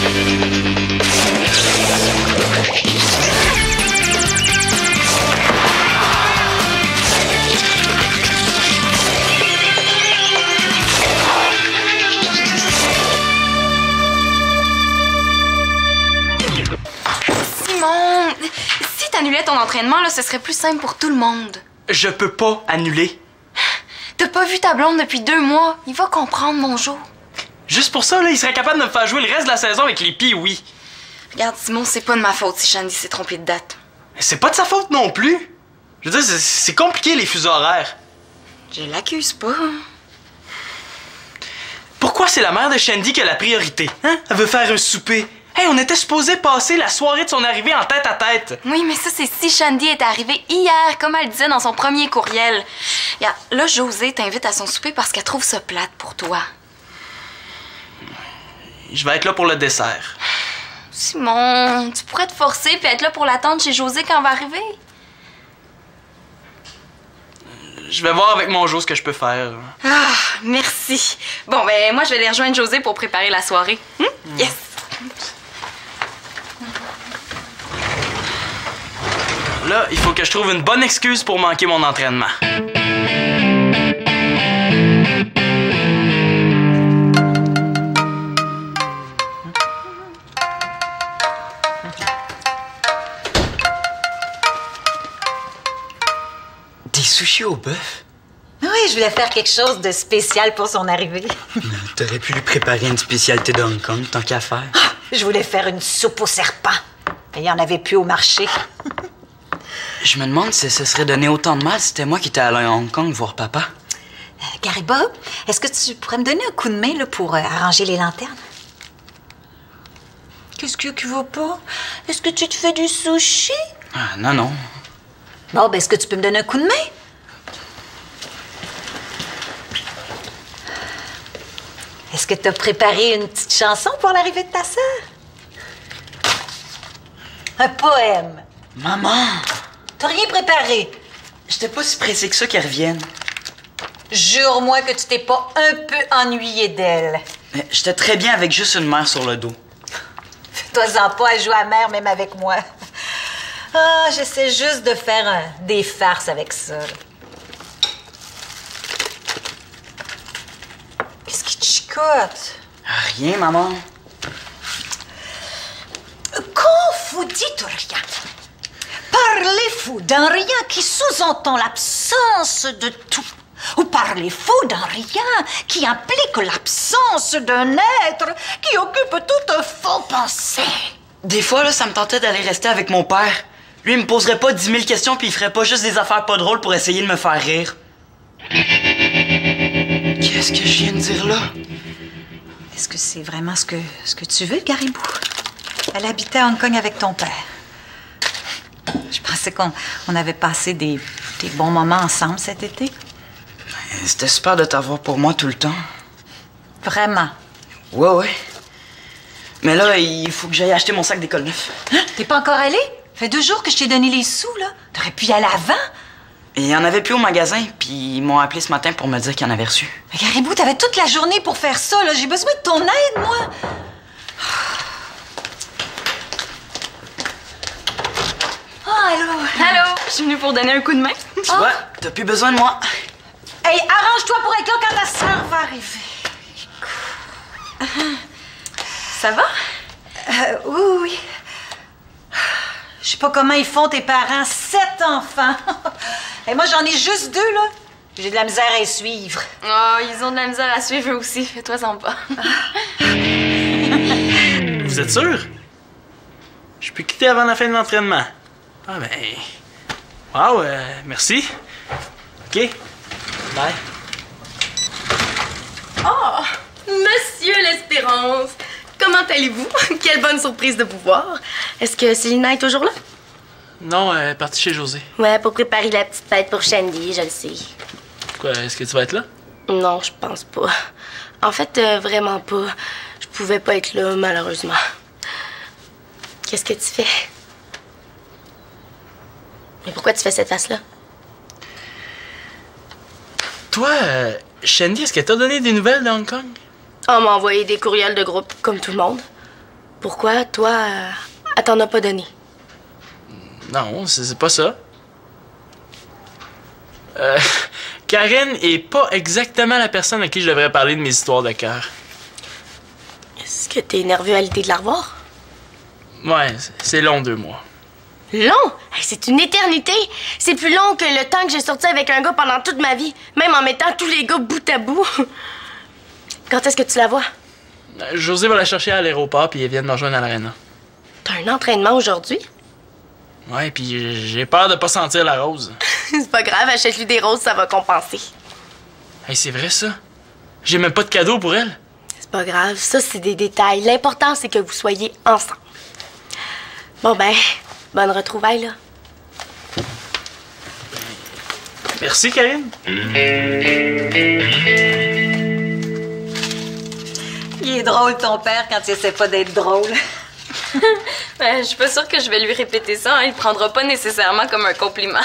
Si t'annulais ton entraînement, là, ce serait plus simple pour tout le monde. Je peux pas annuler. T'as pas vu ta blonde depuis 2 mois. Il va comprendre, mon jour. Juste pour ça, là, il serait capable de me faire jouer le reste de la saison avec les Pee-Wee. Regarde, Simon, c'est pas de ma faute si Shandy s'est trompée de date. C'est pas de sa faute non plus. Je veux dire, c'est compliqué, les fuseaux horaires. Je l'accuse pas. Pourquoi c'est la mère de Shandy qui a la priorité? Hein? Elle veut faire un souper. Hey, on était supposé passer la soirée de son arrivée en tête à tête. Oui, mais ça, c'est si Shandy est arrivée hier, comme elle disait dans son premier courriel. Regarde, là, Josée t'invite à son souper parce qu'elle trouve ça plate pour toi. Je vais être là pour le dessert. Simon, tu pourrais te forcer puis être là pour l'attendre chez Josée quand elle va arriver. Je vais voir avec mon Jo ce que je peux faire. Ah, merci. Bon, ben, moi, je vais aller rejoindre Josée pour préparer la soirée. Yes! Là, il faut que je trouve une bonne excuse pour manquer mon entraînement. Des sushis au bœuf? Oui, je voulais faire quelque chose de spécial pour son arrivée. T'aurais pu lui préparer une spécialité de Hong Kong, tant qu'à faire. Je voulais faire une soupe au serpent. Il n'y en avait plus au marché. Je me demande si ça serait donné autant de mal si c'était moi qui étais allé à Hong Kong voir papa. Gary Bob, est-ce que tu pourrais me donner un coup de main là, pour arranger les lanternes? Qu'est-ce qu'il y a qui va pas? Est-ce que tu te fais du sushi? Ah, non, non. Bon, ben, est-ce que tu peux me donner un coup de main? Est-ce que tu as préparé une petite chanson pour l'arrivée de ta sœur? Un poème. Maman! T'as rien préparé? J'étais pas si pressé que ça qu'elle revienne. Jure-moi que tu t'es pas un peu ennuyé d'elle. Mais j'étais très bien avec juste une mère sur le dos. Fais-toi-en pas à jouer à mère, même avec moi. Ah, j'essaie juste de faire des farces avec ça. Qu'est-ce qui te chicote? Rien, maman. Quand vous dites rien, parlez-vous d'un rien qui sous-entend l'absence de tout? Ou parlez-vous d'un rien qui implique l'absence d'un être qui occupe toute vos pensées? Des fois, là, ça me tentait d'aller rester avec mon père. Lui, il me poserait pas 10 000 questions puis il ferait pas juste des affaires pas drôles pour essayer de me faire rire. Qu'est-ce que je viens de dire là? Est-ce que c'est vraiment ce que tu veux, Garibou? Elle habitait à Hong Kong avec ton père. Je pensais qu'on avait passé des bons moments ensemble cet été. C'était super de t'avoir pour moi tout le temps. Vraiment? Ouais, ouais. Mais là, il faut que j'aille acheter mon sac d'école neuf. Hein? T'es pas encore allé? Fait 2 jours que je t'ai donné les sous, là. T'aurais pu y aller avant. Il y en avait plus au magasin, puis ils m'ont appelé ce matin pour me dire qu'ils en avaient reçu. Mais Garibou, t'avais toute la journée pour faire ça, là. J'ai besoin de ton aide, moi. Oh, allô? Allô? Je suis venue pour donner un coup de main. Tu vois, t'as plus besoin de moi. Hey, arrange-toi pour être là quand ta sœur va arriver. Ça va? Oui, oui. Je sais pas comment ils font, tes parents. 7 enfants. Et moi, j'en ai juste 2, là. J'ai de la misère à les suivre. Oh, ils ont de la misère à suivre eux aussi. Fais-toi-en pas. Vous êtes sûr? Je peux quitter avant la fin de l'entraînement. Ah ben... Wow, merci. OK. Bye. Oh, Monsieur l'Espérance, comment allez-vous? Quelle bonne surprise de vous voir. Est-ce que Célina est toujours là? Non, elle est partie chez Josée. Ouais, pour préparer la petite fête pour Shandy, je le sais. Quoi, est-ce que tu vas être là? Non, je pense pas. En fait, vraiment pas. Je pouvais pas être là, malheureusement. Qu'est-ce que tu fais? Mais pourquoi tu fais cette face-là? Toi, Shandy, est-ce qu'elle t'a donné des nouvelles de Hong Kong? On m'a envoyé des courriels de groupe, comme tout le monde. pourquoi, toi, elle t'en a pas donné? Non, c'est pas ça. Karine est pas exactement la personne à qui je devrais parler de mes histoires de cœur. Est-ce que t'es nerveux à l'idée de la revoir? Ouais, c'est long 2 mois. Long? Hey, c'est une éternité! C'est plus long que le temps que j'ai sorti avec un gars pendant toute ma vie, même en mettant tous les gars bout à bout. Quand est-ce que tu la vois? José va la chercher à l'aéroport, puis elle vient de me rejoindre à l'aréna. T'as un entraînement aujourd'hui? Ouais, puis j'ai peur de pas sentir la rose. C'est pas grave, achète-lui des roses, ça va compenser. Hey, c'est vrai ça? J'ai même pas de cadeau pour elle. C'est pas grave, ça c'est des détails. L'important c'est que vous soyez ensemble. Bon ben, bonne retrouvaille là. Merci, Karine. Il est drôle, ton père, quand il essaie pas d'être drôle. Ben, je suis pas sûre que je vais lui répéter ça. Hein. Il prendra pas nécessairement comme un compliment.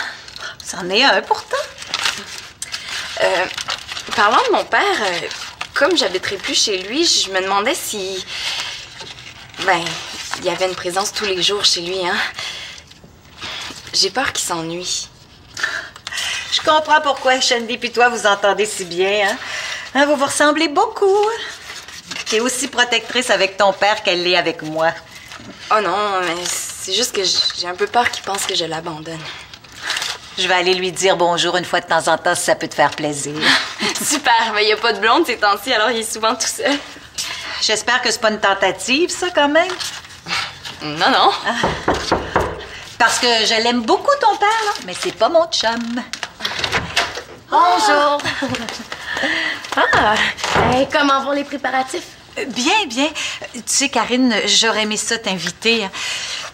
C'en est un, pourtant. Parlant de mon père, comme j'habiterai plus chez lui, je me demandais si... Ben, il y avait une présence tous les jours chez lui, hein. J'ai peur qu'il s'ennuie. Je comprends pourquoi Shandy puis toi vous entendez si bien, hein? Hein, vous vous ressemblez beaucoup. T'es aussi protectrice avec ton père qu'elle l'est avec moi. Oh non, mais c'est juste que j'ai un peu peur qu'il pense que je l'abandonne. Je vais aller lui dire bonjour une fois de temps en temps si ça peut te faire plaisir. Super, mais il n'y a pas de blonde ces temps-ci, alors il est souvent tout seul. J'espère que c'est pas une tentative, ça, quand même. Non, non. Parce que je l'aime beaucoup, ton père, là, mais c'est pas mon chum. Bonjour! Ah! Hey, comment vont les préparatifs? Bien, bien. Tu sais, Karine, j'aurais aimé ça t'inviter, hein,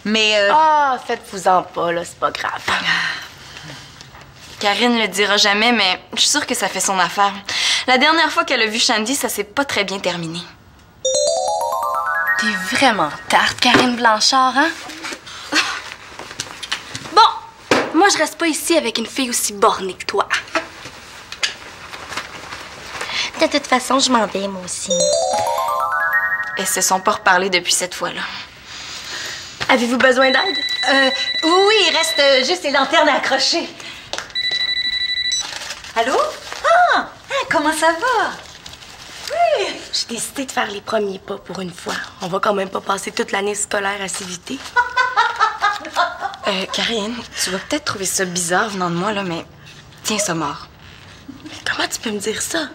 mais... Ah, faites-vous-en pas, là, c'est pas grave. Karine le dira jamais, mais je suis sûre que ça fait son affaire. La dernière fois qu'elle a vu Shandy, ça s'est pas très bien terminé. T'es vraiment tarte, Karine Blanchard, hein? Bon, moi, je reste pas ici avec une fille aussi bornée que toi. De toute façon, je m'en vais, moi aussi. Elles se sont pas reparlées depuis cette fois-là. Avez-vous besoin d'aide? Oui, il reste juste les lanternes à accrocher. Allô? Ah! Comment ça va? Oui! J'ai décidé de faire les premiers pas pour une fois. On va quand même pas passer toute l'année scolaire à s'éviter. Karine, tu vas peut-être trouver ça bizarre venant de moi, là, mais tiens ça mort. Comment tu peux me dire ça?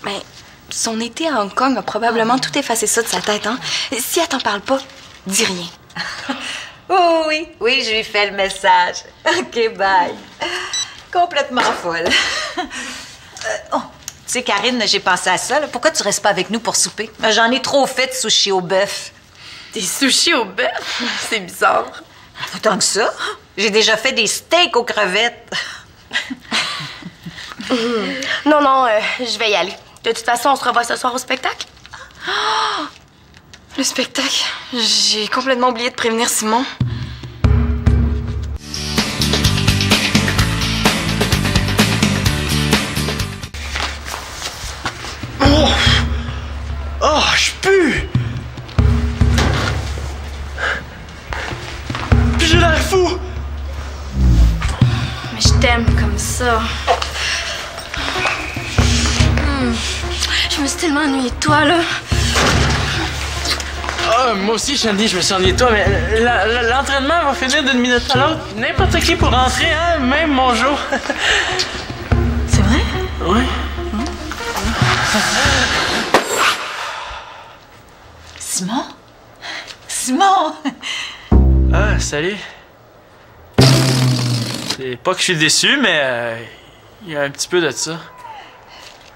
Mais son été à Hong Kong a probablement tout effacé ça de sa tête, hein? Si elle t'en parle pas, dis rien. Oh, oui, je lui fais le message. OK, bye. Complètement folle. Tu sais, Karine, j'ai pensé à ça. Là. Pourquoi tu restes pas avec nous pour souper? J'en ai trop fait de sushis au bœuf. Des sushis au bœuf? C'est bizarre. Autant que ça. J'ai déjà fait des steaks aux crevettes. Non, je vais y aller. De toute façon, on se revoit ce soir au spectacle. Oh! Le spectacle? J'ai complètement oublié de prévenir Simon. Oh, je pue! Puis j'ai l'air fou! Mais je t'aime comme ça. Je me suis tellement ennuyée de toi, là. Ah, moi aussi, Shandy, je me suis ennuyé de toi, mais l'entraînement va finir d'une minute à l'autre. N'importe qui pour rentrer, hein? Même mon Jo. C'est vrai? Oui. Simon? Simon! Ah, salut. C'est pas que je suis déçu, mais il y a un petit peu de ça.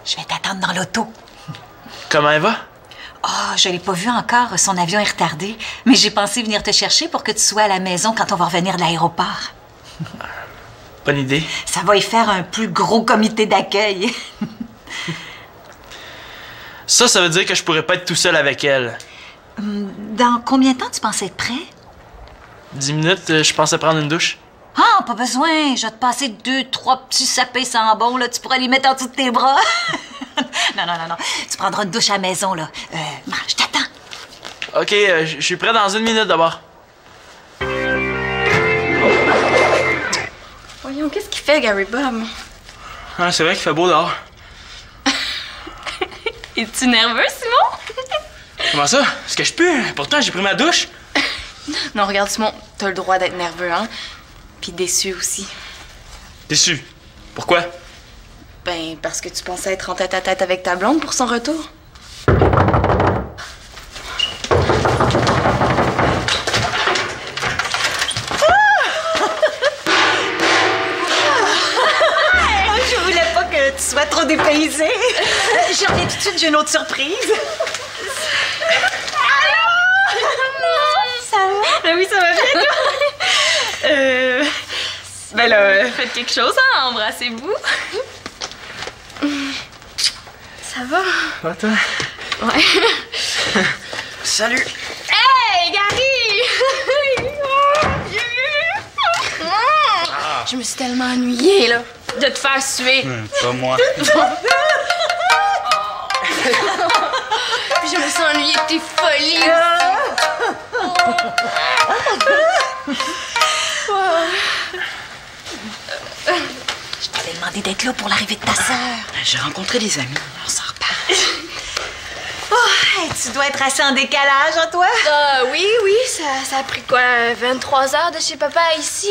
Je vais t'attendre dans l'auto. Comment elle va? Ah, je l'ai pas vu encore. Son avion est retardé. Mais j'ai pensé venir te chercher pour que tu sois à la maison quand on va revenir de l'aéroport. Bonne idée. Ça va y faire un plus gros comité d'accueil. Ça veut dire que je pourrais pas être tout seul avec elle. Dans combien de temps tu penses être prêt? 10 minutes, je pensais prendre une douche. Ah, pas besoin. Je vais te passer 2-3 petits sapés sans bon, là. Tu pourras les mettre en dessous de tes bras. Non. Tu prendras une douche à la maison, là. Je t'attends. OK, je suis prêt dans 1 minute d'abord. Voyons, qu'est-ce qu'il fait, Gary Bob? Ah, c'est vrai qu'il fait beau dehors. Es-tu nerveux, Simon? Comment ça? Est-ce que je pue? Pourtant, j'ai pris ma douche. Non, regarde, Simon, t'as le droit d'être nerveux, hein? Puis déçu aussi. Déçu. Pourquoi? Ben, parce que tu pensais être en tête-à-tête avec ta blonde pour son retour. Je voulais pas que tu sois trop dépaysée. J'en ai tout de suite, j'ai une autre surprise. Ça va? Ben oui, ça va bien, toi? Ben là, faites quelque chose, hein? Embrassez-vous. Ça va? Ah, toi? Ouais. Salut! Hey, Gary! Je me suis tellement ennuyée, là, de te faire suer. Pas moi. Puis je me suis ennuyée de tes folies Je t'avais demandé d'être là pour l'arrivée de ta sœur. J'ai rencontré des amis. On s'en reparle. Oh, hey, tu dois être assez en décalage, hein, toi? Oui, ça a pris quoi, 23 heures de chez papa à ici?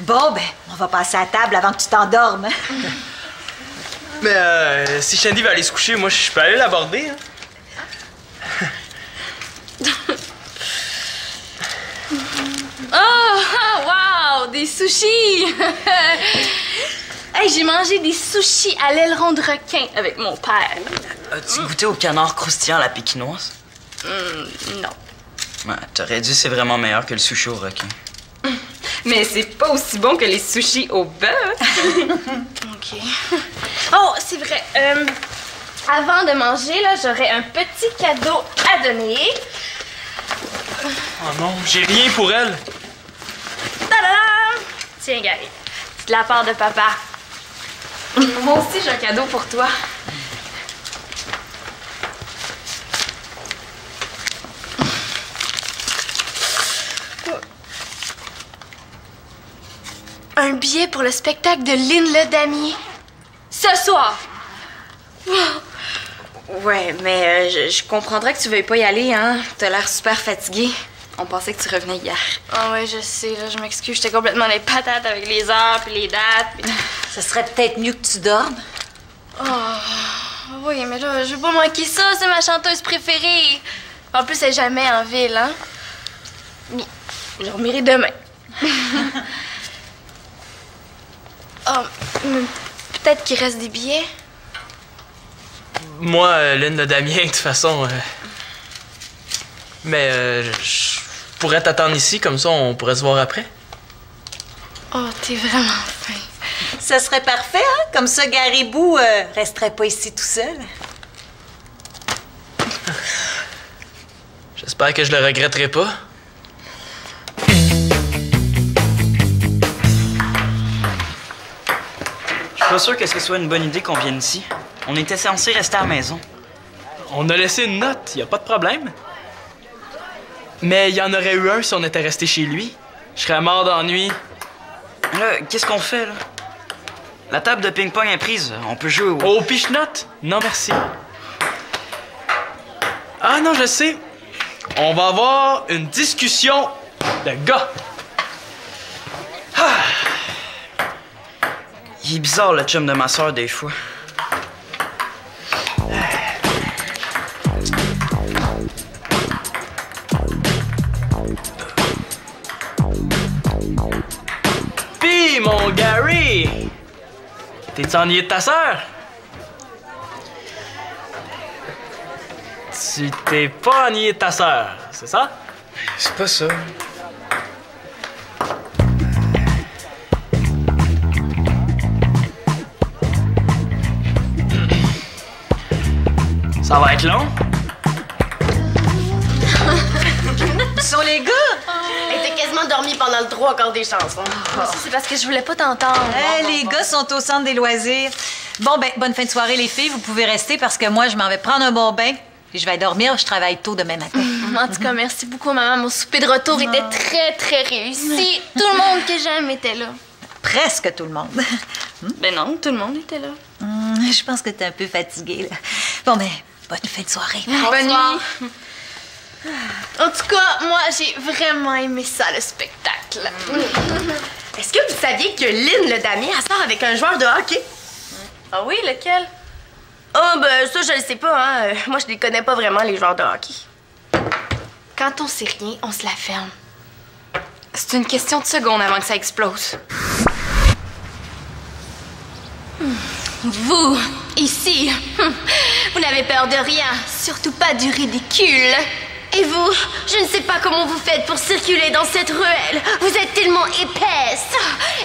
Bon, ben, on va passer à table avant que tu t'endormes. Mais si Shandy va aller se coucher, moi, je peux aller l'aborder. Hein? Oh, wow, des sushis! Hey, j'ai mangé des sushis à l'aileron de requin avec mon père. As-tu goûté au canard croustillant à la pékinoise? Non. Ouais, t'aurais dit c'est vraiment meilleur que le sushi au requin. Mais c'est pas aussi bon que les sushis au bœuf. OK. Oh, c'est vrai. Avant de manger, là, j'aurais un petit cadeau à donner. Oh non, j'ai rien pour elle. Tadam! Tiens, Gary. C'est de la part de papa. Moi aussi, j'ai un cadeau pour toi. Un billet pour le spectacle de Lynn Le Damier. Ce soir. Ouais, mais je comprendrais que tu veuilles pas y aller, hein. T'as l'air super fatigué. On pensait que tu revenais hier. Ah ouais, je sais, là, je m'excuse. J'étais complètement les patates avec les heures puis les dates. Puis... Ce serait peut-être mieux que tu dormes. Oh, oui, mais là, je veux pas manquer ça. C'est ma chanteuse préférée. En plus, elle est jamais en ville, hein. Mais je dormirai demain. Oh, peut-être qu'il reste des billets. Moi, Lynn de Damien, de toute façon. Mais je pourrais t'attendre ici, comme ça, on pourrait se voir après. Oh, t'es vraiment fin. Ça serait parfait, hein? Comme ça, Garibou resterait pas ici tout seul. J'espère que je le regretterai pas. Je suis pas sûr que ce soit une bonne idée qu'on vienne ici. On était censé rester à la maison. On a laissé une note, y a pas de problème. Mais il y en aurait eu un si on était resté chez lui. Je serais mort d'ennui. Là, qu'est-ce qu'on fait, là? La table de ping-pong est prise. On peut jouer au... Au piche-note? Non, merci. Ah non, je sais. On va avoir une discussion de gars. Il est bizarre, le chum de ma soeur, des fois. Pis, mon Gary! T'es-tu ennuyé de ta sœur? Tu t'es pas ennuyé de ta sœur, c'est ça? C'est pas ça. Ça va être long? Ce sont les gars! Elle était quasiment dormie pendant le 3 quarts des chansons. C'est parce que je voulais pas t'entendre. Les gars sont au centre des loisirs. Bon, ben, bonne fin de soirée, les filles. Vous pouvez rester parce que moi, je m'en vais prendre un bon bain. Puis je vais dormir, je travaille tôt demain matin. En tout cas, merci beaucoup, maman. Mon souper de retour était très, très réussi. Tout le monde que j'aime était là. Presque tout le monde. Ben non, tout le monde était là. Je pense que t'es un peu fatiguée, là. Bon, ben, bonne fin de soirée. Bonne nuit. En tout cas, moi, j'ai vraiment aimé ça, le spectacle. Est-ce que vous saviez que Lynn, le damier, elle sort avec un joueur de hockey? Ah oui, lequel? Ah, ben ça, je le sais pas, hein. Moi, je les connais pas vraiment, les joueurs de hockey. Quand on sait rien, on se la ferme. C'est une question de secondes avant que ça explose. Vous, ici, vous n'avez peur de rien, surtout pas du ridicule. Et vous, je ne sais pas comment vous faites pour circuler dans cette ruelle. Vous êtes tellement épaisse.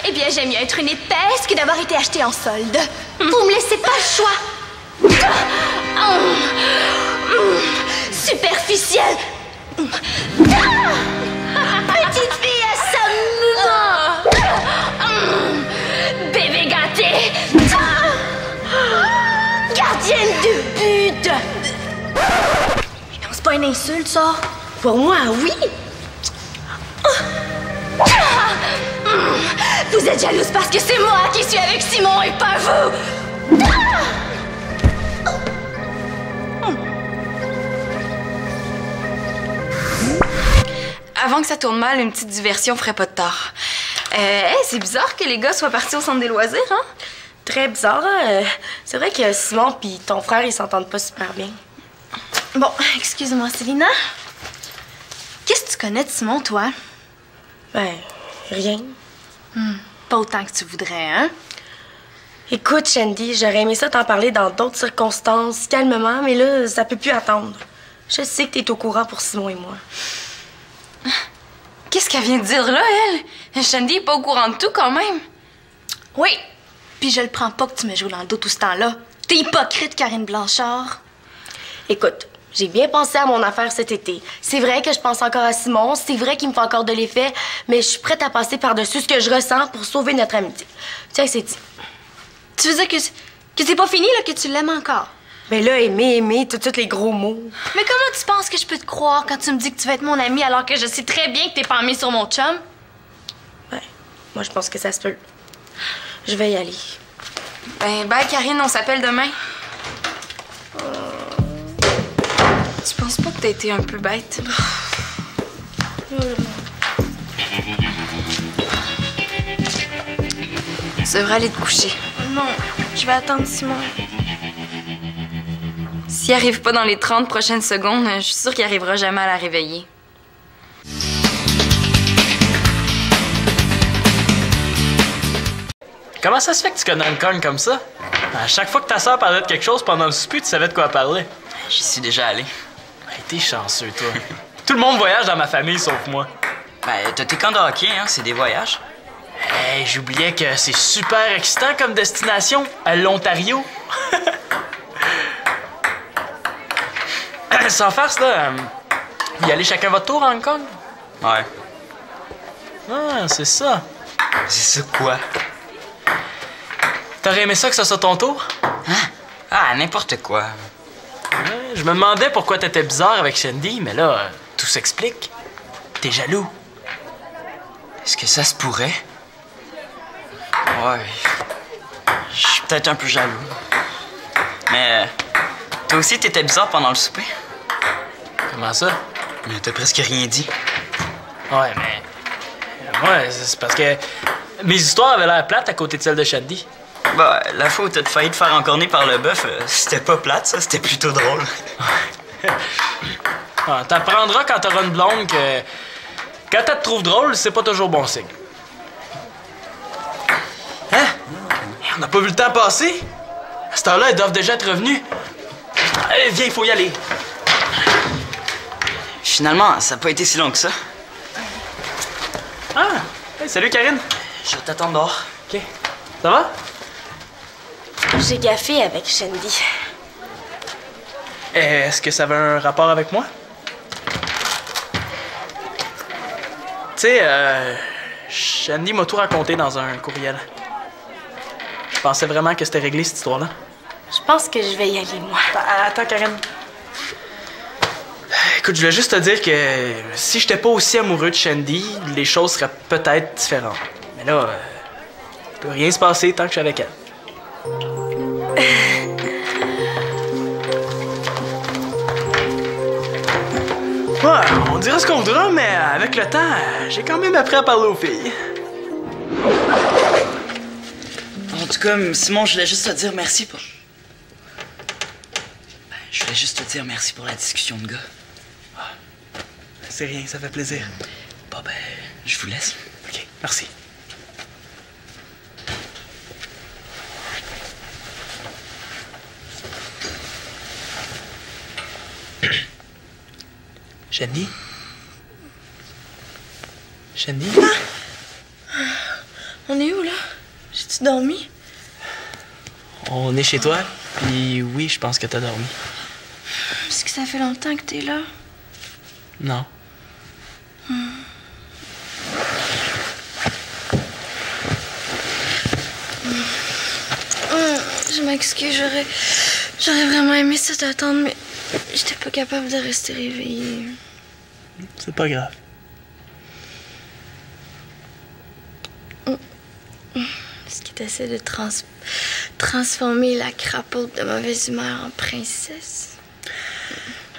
Eh bien, j'aime mieux être une épaisse que d'avoir été achetée en solde. Vous me laissez pas le choix. Superficielle. Petite fille à sa maman. Bébé gâté. Gardienne de but. C'est pas une insulte, ça? Pour moi, oui. Vous êtes jalouse parce que c'est moi qui suis avec Simon et pas vous. Avant que ça tourne mal, une petite diversion ferait pas de tort. C'est bizarre que les gars soient partis au centre des loisirs, hein? Très bizarre, hein? C'est vrai que Simon puis ton frère, ils s'entendent pas super bien. Bon, excuse-moi, Célina. Qu'est-ce que tu connais de Simon, toi? Ben, rien. Pas autant que tu voudrais, hein? Écoute, Shandy, j'aurais aimé ça t'en parler dans d'autres circonstances, calmement, mais là, ça peut plus attendre. Je sais que t'es au courant pour Simon et moi. Qu'est-ce qu'elle vient de dire là, elle? Shandy est pas au courant de tout, quand même. Oui, puis je le prends pas que tu me joues dans le dos tout ce temps-là. T'es hypocrite, Karine Blanchard. Écoute, j'ai bien pensé à mon affaire cet été. C'est vrai que je pense encore à Simon, c'est vrai qu'il me fait encore de l'effet, mais je suis prête à passer par-dessus ce que je ressens pour sauver notre amitié. Tiens, c'est dit. Tu veux dire que c'est pas fini, là, que tu l'aimes encore? Ben là, aimer, tout de suite les gros mots. Mais comment tu penses que je peux te croire quand tu me dis que tu vas être mon ami alors que je sais très bien que t'es pas mis sur mon chum? Ben, moi, je pense que ça se peut. Je vais y aller. Ben, bye, Karine, on s'appelle demain. Tu penses pas que t'as été un peu bête? Tu devrais aller te coucher. Non, je vais attendre Simon. S'il arrive pas dans les 30 prochaines secondes, je suis sûre qu'il arrivera jamais à la réveiller. Comment ça se fait que tu connais Hong Kong comme ça? À chaque fois que ta sœur parlait de quelque chose pendant le souper, tu savais de quoi elle parlait. J'y suis déjà allé. Hey, t'es chanceux, toi. Tout le monde voyage dans ma famille, sauf moi. Ben, t'as tes camps de hockey, hein, c'est des voyages. Hey, j'oubliais que c'est super excitant comme destination, à l'Ontario. Sans farce, là, y aller chacun votre tour à Hong Kong? Ouais. Ah, c'est ça. C'est ça quoi? T'aurais aimé ça que ce soit ton tour? Hein? Ah, n'importe quoi. Ouais, je me demandais pourquoi t'étais bizarre avec Shandy, mais là, tout s'explique. T'es jaloux. Est-ce que ça se pourrait? Ouais. Je suis peut-être un peu jaloux. Mais toi aussi, t'étais bizarre pendant le souper. Comment ça? Mais t'as presque rien dit. Ouais, mais... Ouais, c'est parce que mes histoires avaient l'air plates à côté de celles de Shandy. Bah, la fois où t'as failli te faire encorner par le bœuf, c'était pas plate, ça, c'était plutôt drôle. Ah, t'apprendras quand t'auras une blonde que... Quand elle te trouve drôle, c'est pas toujours bon signe. Hein? On n'a pas vu le temps passer? À cette heure-là, elles doivent déjà être revenues. Allez, viens, il faut y aller. Finalement, ça n'a pas été si long que ça. Ah! Hey, salut, Karine. Je t'attends dehors. OK. Ça va? J'ai gaffé avec Shandy. Est-ce que ça avait un rapport avec moi? Tu sais, Shandy m'a tout raconté dans un courriel. Je pensais vraiment que c'était réglé, cette histoire-là. Je pense que je vais y aller, moi. Attends, Karine. Écoute, je voulais juste te dire que si j'étais pas aussi amoureux de Shandy, les choses seraient peut-être différentes. Mais là, il peut rien se passer tant que je suis avec elle. Ouais, on dira ce qu'on voudra, mais avec le temps, j'ai quand même appris à parler aux filles. En tout cas, Simon, je voulais juste te dire merci pour... Je voulais juste te dire merci pour la discussion de gars. C'est rien, ça fait plaisir. Bon, ben, je vous laisse. OK, merci. Shandy? Shandy? On est où, là? J'ai-tu dormi? On est chez toi, puis oui, je pense que t'as dormi. Est-ce que ça fait longtemps que t'es là? Non. Je m'excuse, j'aurais vraiment aimé ça t'attendre, mais j'étais pas capable de rester réveillée. C'est pas grave. Est-ce que t'essaies de transformer la crapaud de mauvaise humeur en princesse?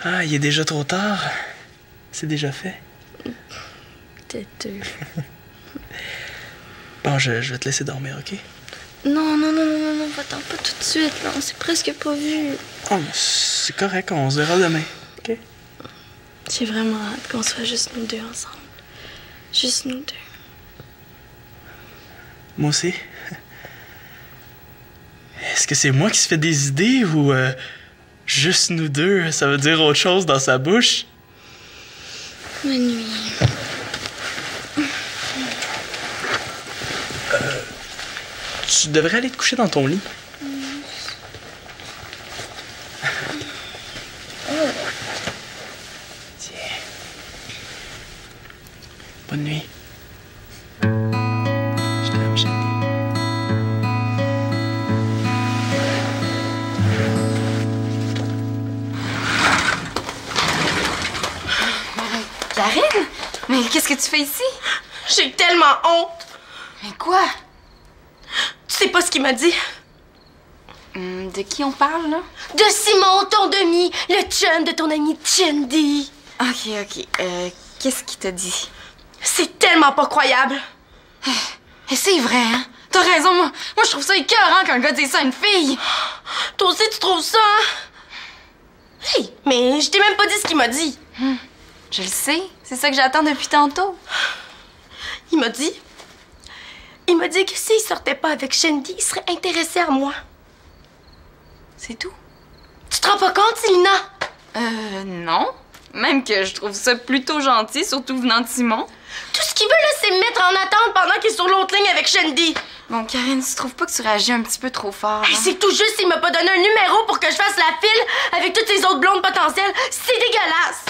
Ah, il est déjà trop tard. C'est déjà fait. Têteux. Bon, je vais te laisser dormir, OK? Non, va-t'en pas tout de suite, là. On s'est presque pas vu. Oh, mais c'est correct, on se verra demain, OK? J'ai vraiment hâte qu'on soit juste nous deux ensemble. Juste nous deux. Moi aussi. Est-ce que c'est moi qui se fait des idées ou juste nous deux, ça veut dire autre chose dans sa bouche? Bonne nuit. Tu devrais aller te coucher dans ton lit. Tiens. Bonne nuit. Je t'aime, Shandy. Karine? Mais qu'est-ce que tu fais ici? J'ai tellement honte. Mais quoi? Tu sais pas ce qu'il m'a dit? De qui on parle, là? De Simon, ton demi, le chum de ton ami Shandy. OK. Qu'est-ce qu'il t'a dit? C'est tellement pas croyable. Et c'est vrai, hein? T'as raison, moi je trouve ça écœurant qu'un gars dise ça à une fille. Toi aussi, tu trouves ça, hein? Hey, mais je t'ai même pas dit ce qu'il m'a dit. Je le sais, c'est ça que j'attends depuis tantôt. Il m'a dit que s'il sortait pas avec Shandy, il serait intéressé à moi. C'est tout? Tu te rends pas compte, Célina? Non. Même que je trouve ça plutôt gentil, surtout venant de Simon. Tout ce qu'il veut, là, c'est me mettre en attente pendant qu'il est sur l'autre ligne avec Shandy. Bon, Karine, tu trouves pas que tu réagis un petit peu trop fort? Hey, hein? c'est tout juste s'il m'a pas donné un numéro pour que je fasse la file avec toutes ces autres blondes potentielles. C'est dégueulasse.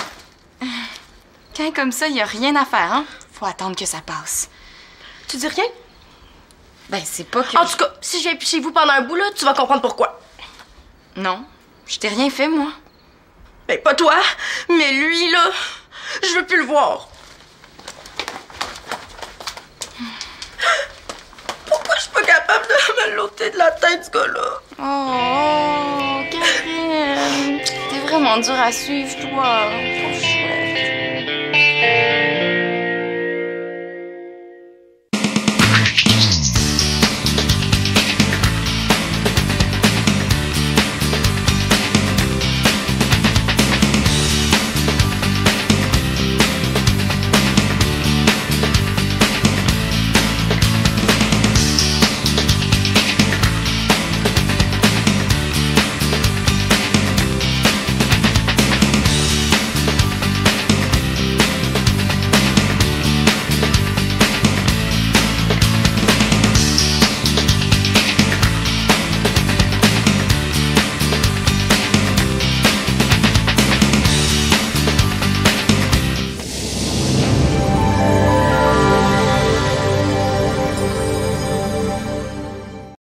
Quand comme ça, y a rien à faire, hein? Faut attendre que ça passe. Tu dis rien? Ben, c'est pas que... En tout cas, si je viens plus chez vous pendant un bout, là, tu vas comprendre pourquoi. Non, je t'ai rien fait, moi. Ben, pas toi, mais lui, là, je veux plus le voir. Pourquoi je suis pas capable de me l'ôter de la tête, ce gars-là? Oh, Karine, t'es vraiment dur à suivre, toi.